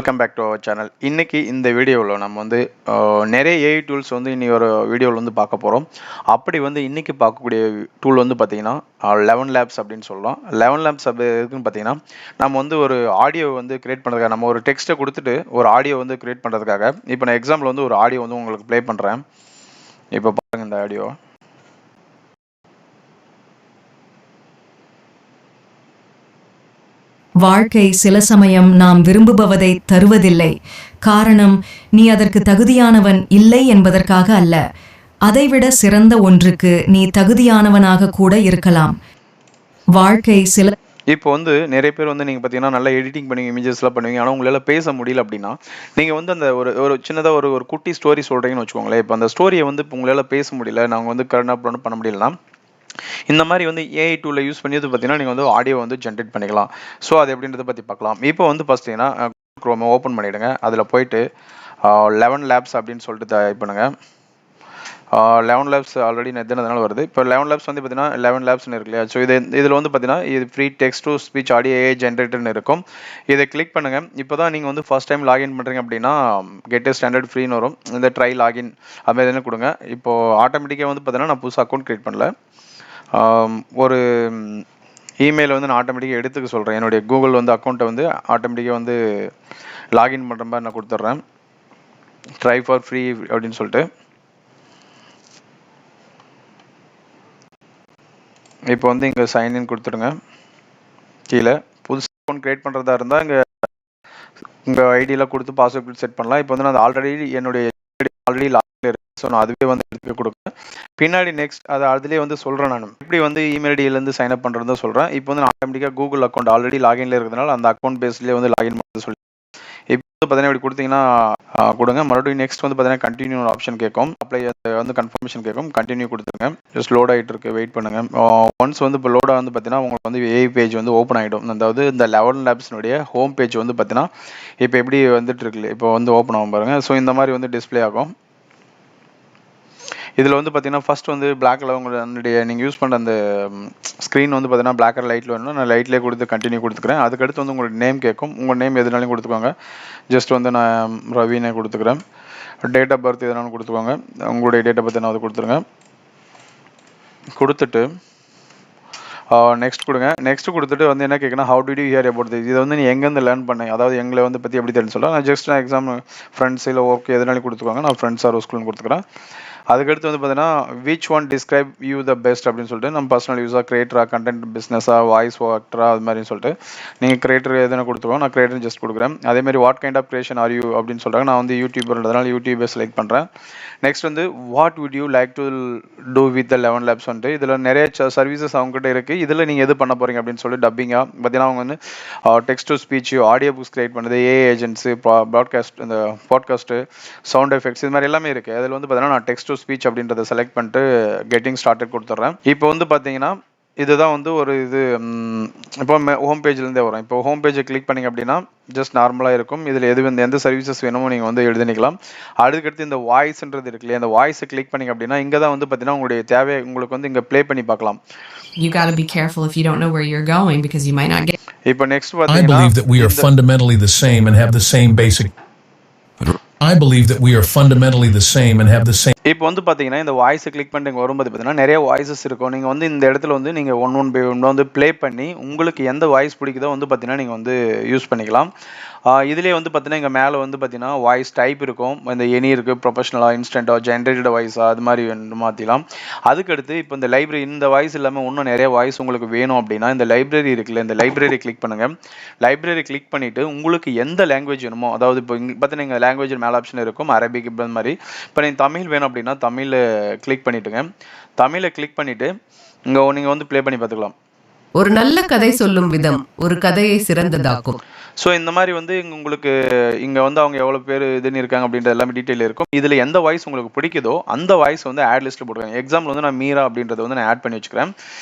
Welcome back to our channel. இன்னைக்கு இந்த வீடியோவில் நம்ம வந்து நிறைய ஏஐ டூல்ஸ் வந்து இன்னைக்கு ஒரு வீடியோவில் வந்து பார்க்க போகிறோம். அப்படி வந்து இன்னைக்கு பார்க்கக்கூடிய டூல் வந்து பார்த்தீங்கன்னா 11 லேப்ஸ் அப்படின்னு சொல்லலாம். 11 லேப்ஸ் அப்படி இருக்குன்னு பார்த்தீங்கன்னா நம்ம வந்து ஒரு ஆடியோ வந்து கிரியேட் பண்ணுறதுக்காக நம்ம ஒரு டெக்ஸ்ட்டை கொடுத்துட்டு ஒரு ஆடியோ வந்து கிரியேட் பண்ணுறதுக்காக இப்போ நான் எக்ஸாம்பிள் வந்து ஒரு ஆடியோ வந்து உங்களுக்கு ப்ளே பண்ணுறேன். இப்போ பாருங்க இந்த ஆடியோ. வாழ்க்கை சில சமயம் நாம் விரும்புபவதை தருவதில்லை. காரணம், நீ அதற்கு தகுதியானவன் இல்லை என்பதற்காக அல்ல, அதைவிட சிறந்த ஒன்றுக்கு நீ தகுதியானவனாக கூட இருக்கலாம். வாழ்க்கை சில இப்போ வந்து நிறைய பேர் வந்து நீங்கள் பார்த்தீங்கன்னா நல்லா எடிட்டிங் பண்ணுவீங்க, இமேஜஸ்லாம் பண்ணுவீங்க. ஆனால் உங்களால் பேச முடியல அப்படின்னா நீங்கள் வந்து அந்த ஒரு ஒரு சின்னதாக ஒரு குட்டி ஸ்டோரி சொல்கிறீங்கன்னு வச்சுக்கோங்களேன். இப்போ அந்த ஸ்டோரியை வந்து இப்போ உங்களால் பேச முடியல, நாங்கள் வந்து கரெக்டாக பண்ண முடியலன்னா இந்த மாதிரி வந்து ஏஐ டூலை யூஸ் பண்ணி பார்த்தீங்கன்னா நீங்கள் வந்து ஆடியோ வந்து ஜென்ரேட் பண்ணிக்கலாம். ஸோ அது எப்படின்றத பற்றி பார்க்கலாம். இப்போ வந்து ஃபஸ்ட்டிங்கன்னா குரோமை ஓப்பன் பண்ணிவிடுங்க. அதில் போயிட்டு 11 லேப்ஸ் அப்படின்னு சொல்லிட்டு டைப் பண்ணுங்கள். 11 லேப்ஸ் ஆல்ரெடி எத்தனை வருது. இப்போ 11 லேப்ஸ் வந்து பார்த்தீங்கன்னா 11 லேப்ஸ்னு இருக்கு இல்லையா. ஸோ இதில் வந்து பார்த்தீங்கன்னா இது free text to speech audio AI ஜென்ரேட்டர்னு இருக்கும். இதை கிளிக் பண்ணுங்கள். இப்போ தான் நீங்கள் வந்து ஃபர்ஸ்ட் டைம் லாகின் பண்ணுறீங்க அப்படின்னா கெட் ஸ்டாண்டர்ட் ஃப்ரீன்னு வரும். இந்த ட்ரை லாகின் அது மாதிரி கொடுங்க. இப்போது ஆட்டோமேட்டிக்காக வந்து பார்த்தீங்கன்னா நான் புதுசாக அக்கௌண்ட் க்ரியேட் பண்ணல. ஒரு இமெயில் வந்து நான் ஆட்டோமேட்டிக்காக எடுத்துக்க சொல்கிறேன். என்னுடைய கூகுள் வந்து அக்கௌண்ட்டை வந்து ஆட்டோமேட்டிக்காக வந்து லாகின் பண்ணுற மாதிரி நான் கொடுத்துட்றேன். ட்ரை ஃபார் ஃப்ரீ அப்படின்னு சொல்லிட்டு இப்போ வந்து இங்கே சைன்இன் கொடுத்துருங்க. கீழே புதுசாக அக்கௌண்ட் க்ரியேட் பண்ணுறதா இருந்தால் இங்கே உங்கள் ஐடியெலாம் கொடுத்து பாஸ்வேர்ட் செட் பண்ணலாம். இப்போ வந்து நான் ஆல்ரெடி என்னுடைய லாகின் இருக்கு. ஸோ நான் அதுவே வந்து எடுத்து கொடுக்குறேன். பின்னாடி நெக்ஸ்ட் அதை அதுலேயே வந்து சொல்கிறேன். நான் எப்படி வந்து இமெயில் ஐடியிலேருந்து சைன் அப் பண்ணுறதுன்னு சொல்கிறேன். இப்போ வந்து நான் ஆட்டோமேட்டிக்காக கூகுள் அக்கௌண்ட் ஆல்ரெடி லாகின்ல இருக்கிறதுனால அந்த அக்கௌண்ட் பேஸ்லேயே வந்து லாகின் பண்ணுறது சொல்லி இப்போ வந்து பார்த்தீங்கன்னா இப்படி கொடுத்தீங்கன்னா கொடுங்க. மறுபடியும் நெக்ஸ்ட் வந்து பார்த்தீங்கன்னா கண்டினியூ ஆப்ஷன் கேட்கும். அப்ளை வந்து கன்ஃபர்மேஷன் கேட்கும். கண்டினியூ கொடுத்துருங்க. ஜஸ்ட் லோட் ஆகிட்டு இருக்கு, வெயிட் பண்ணுங்க. ஒன்ஸ் வந்து இப்போ லோடாக வந்து பார்த்தீங்கன்னா உங்களுக்கு வந்து ஏஐ பேஜ் வந்து ஓப்பன் ஆகிடும். அதாவது இந்த 11 லேப்ஸ்னுடைய ஹோம் பேஜ் வந்து பார்த்தீங்கன்னா இப்போ எப்படி வந்துட்டு இருக்குல்ல, இப்போ வந்து ஓப்பன் ஆகும் பாருங்க. ஸோ இந்த மாதிரி வந்து டிஸ்பிளே ஆகும். இதில் வந்து பார்த்தீங்கன்னா ஃபர்ஸ்ட் வந்து பிளாக் கலர் உங்களுடைய நீங்கள் யூஸ் பண்ணுற அந்த ஸ்க்ரீன் வந்து பார்த்தீங்கன்னா பிளாக் கலர் லைட்டில் வேணும். நான் லைட்லேயே கொடுத்து கண்டினியூ கொடுத்துக்கிறேன். அதுக்கடுத்து வந்து உங்களுக்கு நேம் கேட்கும். உங்கள் நேம் எதுனாலும் கொடுத்துக்கோங்க. ஜஸ்ட் வந்து நான் ரவினே கொடுத்துக்கிறேன். டேட் ஆஃப் பர்த் எதுனாலும் கொடுத்துக்கோங்க. உங்களுடைய டேட் ஆஃப் பர்த் என்ன அது கொடுத்துருங்க. கொடுத்துட்டு நெக்ஸ்ட் கொடுங்க. நெக்ஸ்ட் கொடுத்துட்டு வந்து என்ன கேட்கணும், how did you here about this, இதை வந்து நீ எங்கேருந்து லேர்ன் பண்ணேன், அதாவது எங்களை வந்து பற்றி எப்படி தெரிஞ்சு சொல்ல. நான் ஜஸ்ட் எக்ஸாம் ஃப்ரெண்ட்ஸ் இல்லை ஓகே எதுனாலும் கொடுத்துக்கோங்க. நான் ஃப்ரெண்ட்ஸ் ஆர் ஸ்கூல்னு கொடுத்துக்கிறேன். அதுக்கடுத்து வந்து பார்த்தீங்கன்னா which one describe you the best அப்படின்னு சொல்லிட்டு நம்ம பர்சனல் யூஸாக கிரியேட்டரா, கண்டென்ட் பிஸ்னஸா, வாய்ஸ் ஆக்டரா, அது மாதிரி சொல்லிட்டு நீங்கள் கிரியேட்டர் எதுனா கொடுத்துக்கோங்க. நான் கிரியேட்டர் ஜஸ்ட் கொடுக்குறேன். அதேமாதிரி what kind of creation are you அப்படின்னு சொல்கிறாங்க. நான் வந்து யூடியூபர்ன்றதுனால யூடியூபை செலக்ட் பண்ணுறேன். நெக்ஸ்ட் வந்து what would you like to do with the 11 labs வந்துட்டு இதில் நிறைய சர்வீசஸ் அவங்ககிட்ட இருக்குது. இதில் நீங்கள் எது பண்ண போகிறீங்க அப்படின்னு சொல்லி டப்பிங்காக பார்த்தீங்கன்னா அவங்க வந்து text to speech, audio books create பண்ணுறது, ஏஐ ஏஜென்ட்ஸு, ப்ராட்காஸ்ட், இந்த பாட்காஸ்ட்டு, சவுண்ட் எஃபெக்ட்ஸ், இது மாதிரி எல்லாமே இருக்குது. அதில் வந்து பார்த்தீங்கன்னா நான் டெக்ஸ்ட் டு ஸ்பீச் அப்படின்றத செலக்ட் பண்ணிட்டு கெட்டிங் ஸ்டார்டட் கொடுத்துட்றேன். இப்போ வந்து பார்த்தீங்கன்னா இதுதான் வந்து ஒரு இது இப்போ ஹோம் பேஜ்லேருந்தே வரும். இப்போ ஹோம் பேஜை கிளிக் பண்ணிங்க அப்படின்னா ஜஸ்ட் நார்மலாக இருக்கும். இதில் எந்த சர்வீசஸ் வேணுமோ நீங்கள் வந்து எழுதிக்கலாம். அதுக்கடுத்து இந்த வாய்ஸ்ன்றது இருக்கு இல்லையா, இந்த வாய்ஸை கிளிக் பண்ணிங்க அப்படின்னா இங்கே தான் வந்து பார்த்தீங்கன்னா உங்களுடைய தேவை உங்களுக்கு வந்து இங்கே ப்ளே பண்ணி பார்க்கலாம். You got to be careful if you don't know where you're going because you might not get. இப்போ நெக்ஸ்ட் பார்த்தீங்கன்னா I believe that we are fundamentally the same and have the same basic. I believe that we are fundamentally the same and have the same. இப்போ வந்து பார்த்தீங்கன்னா இந்த வாய்ஸை click பண்ணிட்டு வரும்போது பார்த்தீங்கன்னா நிறைய வாய்ஸஸ் இருக்கும். நீங்கள் வந்து இந்த இடத்துல வந்து நீங்கள் ஒன் பை ஒன் வந்து ப்ளே பண்ணி உங்களுக்கு எந்த வாய்ஸ் பிடிக்குதோ வந்து பார்த்தீங்கன்னா நீங்கள் வந்து யூஸ் பண்ணிக்கலாம். இதுலேயே வந்து பார்த்தீங்கன்னா இங்கே மேலே வந்து பார்த்தீங்கன்னா வாய்ஸ் டைப் இருக்கும். இந்த எனி இருக்குது, ப்ரொஃபஷனலாக, இன்ஸ்டண்ட்டாக, ஜென்ரேட்டட் வாய்ஸாக, அது மாதிரி மாற்றிக்கலாம். அதுக்கடுத்து இப்போ இந்த லைப்ரரி, இந்த வாய்ஸ் இல்லாமல் இன்னும் நிறைய வாய்ஸ் உங்களுக்கு வேணும் அப்படின்னா இந்த லைப்ரரி இருக்குல்ல, இந்த லைப்ரரி கிளிக் பண்ணுங்கள். லைப்ரரி கிளிக் பண்ணிவிட்டு உங்களுக்கு எந்த லாங்குவேஜ் வேணுமோ, அதாவது இப்போ இங்கே பார்த்தீங்கன்னா இங்கே லாங்குவேஜ் மேலே ஆப்ஷன் இருக்கும், அரபிக் இந்த மாதிரி. இப்போ நீங்கள் தமிழ் வேணும் அப்படின்னா தமிழை கிளிக் பண்ணிவிட்டுங்க. தமிழை கிளிக் பண்ணிவிட்டு இங்கே நீங்கள் வந்து ப்ளே பண்ணி பார்த்துக்கலாம். ஒரு நல்ல கதை சொல்லும் விதம் ஒரு கதையை சிறந்ததாக்கும். ஸோ இந்த மாதிரி வந்து உங்களுக்கு இங்கே வந்து அவங்க எவ்வளோ பேர் இதுன்னு இருக்காங்க அப்படின்ற எல்லாமே டீட்டெயில் இருக்கும். இதில் எந்த வாய்ஸ் உங்களுக்கு பிடிக்குதோ அந்த வாய்ஸ் வந்து ஆட் லிஸ்ட்டில் போட்டுருக்காங்க. எக்ஸாம்பிள் வந்து நான் மீரா அப்படின்றத வந்து நான் ஆட் பண்ணி வச்சுக்கிறேன்.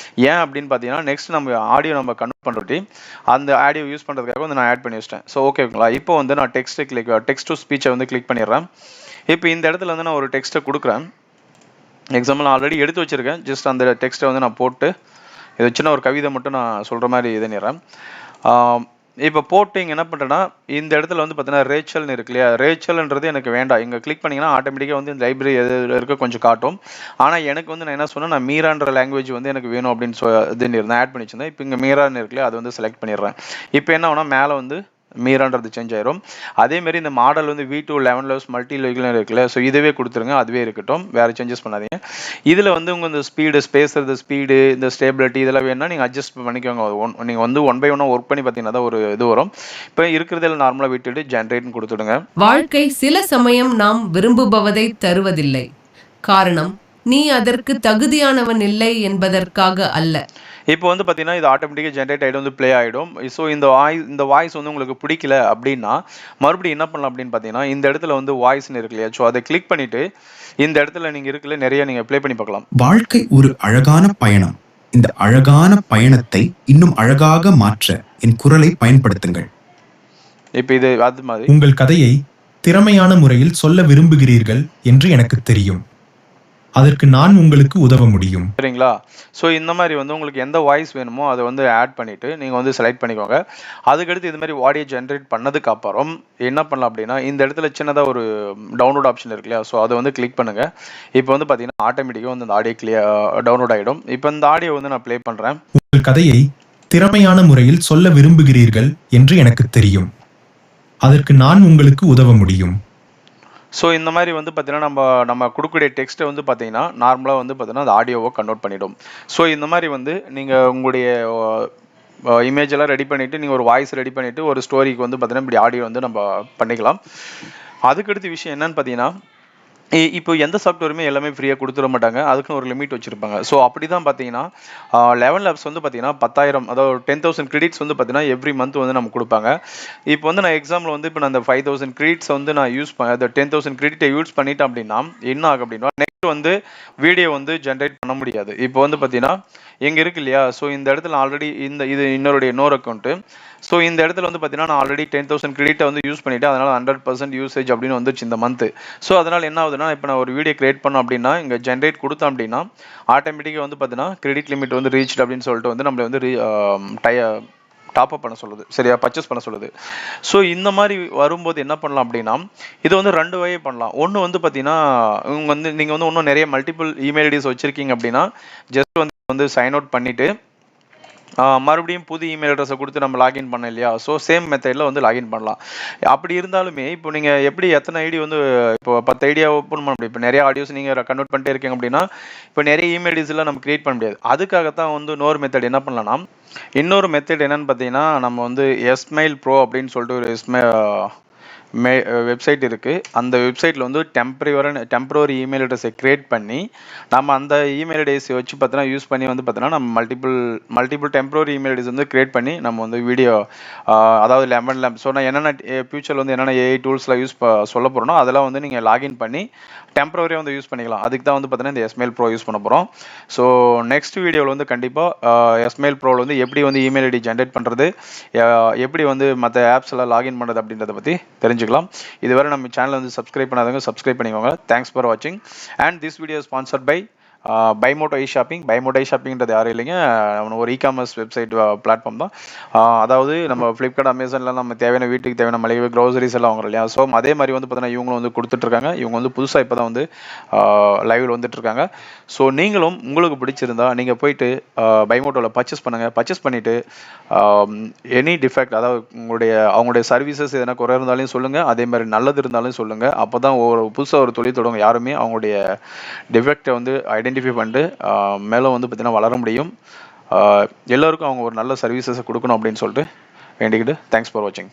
ஏன் அப்படின்னு பார்த்தீங்கன்னா நெக்ஸ்ட் நம்ம ஆடியோ நம்ம கன்வெர்ட் பண்ணுறட்டி அந்த ஆடியோ யூஸ் பண்ணுறதுக்காக வந்து நான் ஆட் பண்ணி வச்சிட்டேன். ஸோ ஓகேங்களா. இப்போ வந்து நான் டெக்ஸ்ட் டு ஸ்பீச்சை வந்து கிளிக் பண்ணிடுறேன். இப்போ இந்த இடத்துல வந்து நான் ஒரு டெக்ஸ்ட்டை கொடுக்குறேன். எக்ஸாம்பிள் நான் ஆல்ரெடி எடுத்து வச்சுருக்கேன். ஜஸ்ட் அந்த டெக்ஸ்ட்டை வந்து நான் போட்டு இது சின்ன ஒரு கவிதை மட்டும் நான் சொல்கிற மாதிரி இதுன்னுறேன். இப்போ போட்டு இங்கே என்ன பண்ணுறேன்னா இந்த இடத்துல வந்து பார்த்தீங்கன்னா ரேச்சல்னு இருக்கு இல்லையா, ரேச்சல்ன்றது எனக்கு வேண்டாம். இங்கே கிளிக் பண்ணிங்கன்னா ஆட்டோமேட்டிக்காக வந்து இந்த லைப்ரரி எது இருக்க கொஞ்சம் காட்டும். ஆனால் எனக்கு வந்து நான் என்ன சொன்னேன், நான் மீரான்ற லாங்குவேஜ் வந்து எனக்கு வேணும் அப்படின்னு இதுன்னு இருந்தேன், ஆட் பண்ணி வச்சிருந்தேன். இப்போ இங்கே மீரான்னு இருக்கு இல்லையா, அது வந்து செலக்ட் பண்ணிடுறேன். இப்போ என்ன ஆகுனா மேலே வந்து மீரான்றது சேஞ்ச் ஆயிரும். அதேமாரி இந்த மாடல் வந்து V2 11 லெவல்ஸ் மல்டி லெவல் இருக்குல்ல, ஸோ இதுவே கொடுத்துருங்க, அதுவே இருக்கட்டும், வேறு சேஞ்சஸ் பண்ணாதீங்க. இதில் வந்து உங்கள் இந்த ஸ்பீடு பேசுறது ஸ்பீடு இந்த ஸ்டேபிலிட்டி இதெல்லாம் வேணும்னா நீங்கள் அட்ஜஸ்ட் பண்ணிக்கோங்க. நீங்கள் வந்து 1 by 1 ஒர்க் பண்ணி பார்த்தீங்கன்னா தான் ஒரு இது வரும். இப்போ இருக்கிறதில் நார்மலாக விட்டுட்டு ஜென்ரேட்னு கொடுத்துடுங்க. வாழ்க்கை சில சமயம் நாம் விரும்புபவதை தருவதில்லை. காரணம் நீ அதற்கு தகுதியானவன் இல்லை என்பதற்காக அல்ல. இப்போ வந்து பார்த்தீங்கன்னா இது ஆட்டோமேட்டிக்காக ஜென்ரேட் ஆகிடும், வந்து ப்ளே ஆகிடும். ஸோ இந்த வாய்ஸ் வந்து உங்களுக்கு பிடிக்கல அப்படின்னா மறுபடியும் என்ன பண்ணலாம் அப்படின்னு பார்த்தீங்கன்னா இந்த இடத்துல வந்து வாய்ஸ்னு இருக்கு இல்லையா, ஸோ அதை கிளிக் பண்ணிவிட்டு இந்த இடத்துல நீங்கள் இருக்குல்ல நிறைய நீங்கள் ப்ளே பண்ணி பார்க்கலாம். வாழ்க்கை ஒரு அழகான பயணம். இந்த அழகான பயணத்தை இன்னும் அழகாக மாற்ற என் குரலை பயன்படுத்துங்கள். இப்போ இது அது மாதிரி உங்கள் கதையை திறமையான முறையில் சொல்ல விரும்புகிறீர்கள் என்று எனக்கு தெரியும். அதற்கு நான் உங்களுக்கு உதவ முடியும். சரிங்களா? ஸோ இந்த மாதிரி வந்து உங்களுக்கு எந்த வாய்ஸ் வேணுமோ அதை வந்து ஆட் பண்ணிவிட்டு நீங்கள் வந்து செலக்ட் பண்ணிக்கோங்க. அதுக்கடுத்து இது மாதிரி ஆடியோ ஜென்ரேட் பண்ணதுக்கு அப்புறம் என்ன பண்ணலாம் அப்படின்னா இந்த இடத்துல சின்னதாக ஒரு டவுன்லோட் ஆப்ஷன் இருக்கு இல்லையா, ஸோ அதை வந்து கிளிக் பண்ணுங்கள். இப்போ வந்து பார்த்தீங்கன்னா ஆட்டோமேட்டிக்காக வந்து அந்த ஆடியோ டவுன்லோட் ஆகிடும். இப்போ இந்த ஆடியோ வந்து நான் ப்ளே பண்ணுறேன். உங்கள் கதையை திறமையான முறையில் சொல்ல விரும்புகிறீர்கள் என்று எனக்கு தெரியும். அதற்கு நான் உங்களுக்கு உதவ முடியும். ஸோ இந்த மாதிரி வந்து பார்த்தீங்கன்னா நம்ம கொடுக்கக்கூடிய டெக்ஸ்ட்டை வந்து பார்த்தீங்கன்னா நார்மலாக வந்து பார்த்தீங்கன்னா அந்த ஆடியோவை கன்வெர்ட் பண்ணிடும். ஸோ இந்த மாதிரி வந்து நீங்கள் உங்களுடைய இமேஜ் எல்லாம் ரெடி பண்ணிவிட்டு நீங்கள் ஒரு வாய்ஸ் ரெடி பண்ணிவிட்டு ஒரு ஸ்டோரிக்கு வந்து பார்த்தீங்கன்னா இப்படி ஆடியோ வந்து நம்ம பண்ணிக்கலாம். அதுக்கடுத்த விஷயம் என்னன்னு பார்த்தீங்கன்னா இப்போ எந்த சாஃப்ட்வேருமே எல்லாமே ஃப்ரீயாக கொடுத்துட மாட்டாங்க, அதுக்குன்னு ஒரு லிமிட் வச்சுருப்பாங்க. ஸோ அப்படி தான் பார்த்தீங்கன்னா 11 லேப்ஸ் வந்து பார்த்தீங்கன்னா 10,000 அதாவது 10,000 கிரெடிட்ஸ் வந்து பார்த்தீங்கன்னா எவ்ரி மந்த் வந்து நமக்கு கொடுப்பாங்க. இப்போ வந்து நான் எக்ஸாம்பிள் வந்து இப்போ நான் அந்த 5,000 கிரெடிட்ஸ் வந்து நான் யூஸ் அந்த 10,000 கிரெடிட்டை யூஸ் பண்ணிட்டேன் அப்படின்னா என்ன ஆகும் அப்படின்னா நெக்ஸ்ட் வந்து வீடியோ வந்து ஜென்ரேட் பண்ண முடியாது. இப்போ வந்து பார்த்தீங்கன்னா எங்கே இருக்கு இல்லையா, ஸோ இந்த இடத்துல ஆல்ரெடி இது இன்னொரு அக்கௌண்ட்டு. ஸோ இந்த இடத்துல வந்து பார்த்தீங்கன்னா நான் ஆல்ரெடி 10,000 கிரெடிட்டை வந்து யூஸ் பண்ணிவிட்டு அதனால் 100% யூசேஜ் அப்படின்னு வந்துச்சு இந்த மந்த்து. ஸோ அதனால் என்ன ஆகுதுன்னா இப்போ நான் ஒரு வீடியோ கிரியேட் பண்ணோம் அப்படின்னா இங்கே ஜென்ரேட் கொடுத்தோம் அப்படின்னா ஆட்டோமேட்டிக்காக வந்து பார்த்தீங்கன்னா கிரெடிட் லிமிட் வந்து ரீச் அப்படின்னு சொல்லிட்டு வந்து நம்மளை வந்து டாப் அப் பண்ண சொல்லுது, சரியா, பர்ச்சேஸ் பண்ண சொல்லுது. ஸோ இந்த மாதிரி வரும்போது என்ன பண்ணலாம் அப்படின்னா இது வந்து 2 வகையை பண்ணலாம். ஒன்று வந்து பார்த்தீங்கன்னா நீங்கள் வந்து இன்னும் நிறைய மல்டிபிள் இமெயில் ஐடிஸ் வச்சுருக்கீங்க அப்படின்னா ஜஸ்ட் வந்து சைன் அவுட் பண்ணிவிட்டு மறுபடியும் புது இமெயில் அட்ரஸை கொடுத்து நம்ம லாகின் பண்ணோம் இல்லையா, ஸோ சேம் மெத்தடில் வந்து லாகின் பண்ணலாம். அப்படி இருந்தாலுமே இப்போ நீங்கள் எப்படி எத்தனை ஐடி வந்து இப்போ 10 ஐடியா ஓப்பன் பண்ண முடியும். இப்போ நிறைய ஆடியோஸ் நீங்கள் கன்வெர்ட் பண்ணிட்டே இருக்கீங்க அப்படின்னா இப்போ நிறைய இமெயில் ஐடிஸ்லாம் நம்ம கிரியேட் பண்ண முடியாது. அதுக்காகத்தான் வந்து இன்னொரு மெத்தட் என்ன பண்ணலாம்னா இன்னொரு மெத்தட் என்னன்னு பார்த்தீங்கன்னா நம்ம வந்து எஸ்மெயில் ப்ரோ அப்படின்னு சொல்லிட்டு ஒரு வெப்சைட் இருக்குது. அந்த வெப்சைட்டில் வந்து டெம்பரரி இமெயில் அட்ரஸை க்ரியேட் பண்ணி நம்ம அந்த இமெயில் ஐடிஸை வச்சு பார்த்தோன்னா யூஸ் பண்ணி வந்து பார்த்தோன்னா நம்ம மல்டிபிள் டெம்பரரி இமெயில் ஐடிஸ் வந்து க்ரியேட் பண்ணி நம்ம வந்து வீடியோ அதாவது 11 லேப் ஸோ நான் என்னென்ன ஃபியூச்சரில் வந்து என்னென்ன ஏஐ டூல்ஸ்லாம் சொல்ல போகிறோன்னா அதெல்லாம் வந்து நீங்கள் லாகின் பண்ணி டெம்பரரியாக வந்து யூஸ் பண்ணிக்கலாம். அதுக்கு தான் வந்து பார்த்தீங்கன்னா இந்த எஸ்மெயில் ப்ரோ யூஸ் பண்ண போகிறோம். ஸோ நெக்ஸ்ட் வீடியோவில் வந்து கண்டிப்பாக எஸ்மெயில் ப்ரோவில் வந்து எப்படி வந்து இமெயில் ஐடி ஜென்ரேட் பண்ணுறது, எப்படி வந்து மற்ற ஆப்ஸ் எல்லாம் லாகின் பண்ணுறது அப்படின்றத பற்றி தெரிஞ்சுக்கலாம். இதுவரை நம்ம சேனலை வந்து சப்ஸ்கிரைப் பண்ணாதவங்க சப்ஸ்கிரைப் பண்ணிக்கோங்க. தேங்க்ஸ் ஃபார் வாட்சிங் and this video sponsored by Buymoto e shopping. Buymoto e ஷாப்பிங்கிறது யாரும் இல்லைங்க, ஒரு இகாமர்ஸ் வெப்சைட் பிளாட்ஃபார்ம் தான். அதாவது நம்ம ஃப்ளிப்கார்ட் அமேசானில் நம்ம தேவையான வீட்டுக்கு தேவையான மளிகை க்ரோசரிஸ் எல்லாம் வாங்குறோம் இல்லையா, ஸோ அதே மாதிரி வந்து பார்த்தீங்கன்னா இவங்களும் வந்து கொடுத்துட்ருக்காங்க. இவங்க வந்து புதுசாக இப்போ தான் வந்து லைவில் வந்துட்டுருக்காங்க. ஸோ நீங்களும் உங்களுக்கு பிடிச்சிருந்தா நீங்கள் போயிட்டு பைமோட்டோவில் பர்ச்சேஸ் பண்ணுங்கள். பர்ச்சேஸ் பண்ணிவிட்டு எனி டிஃபெக்ட் அதாவது அவங்களுடைய சர்வீசஸ் எதனா குறை இருந்தாலும் சொல்லுங்கள், அதே மாதிரி நல்லது இருந்தாலும் சொல்லுங்கள். அப்போ தான் புதுசாக ஒரு தொழில் தொடங்க யாருமே அவங்களுடைய டிஃபெக்டை வந்து ஐடென்டிஃபை பண்ணிட்டு மேலும் வந்து பார்த்தீங்கன்னா வளர முடியும். எல்லோருக்கும் அவங்க ஒரு நல்ல சர்வீசஸை கொடுக்கணும் அப்படின்னு சொல்லிட்டு வேண்டிக்கிட்டு தேங்க்ஸ் ஃபார் வாட்சிங்.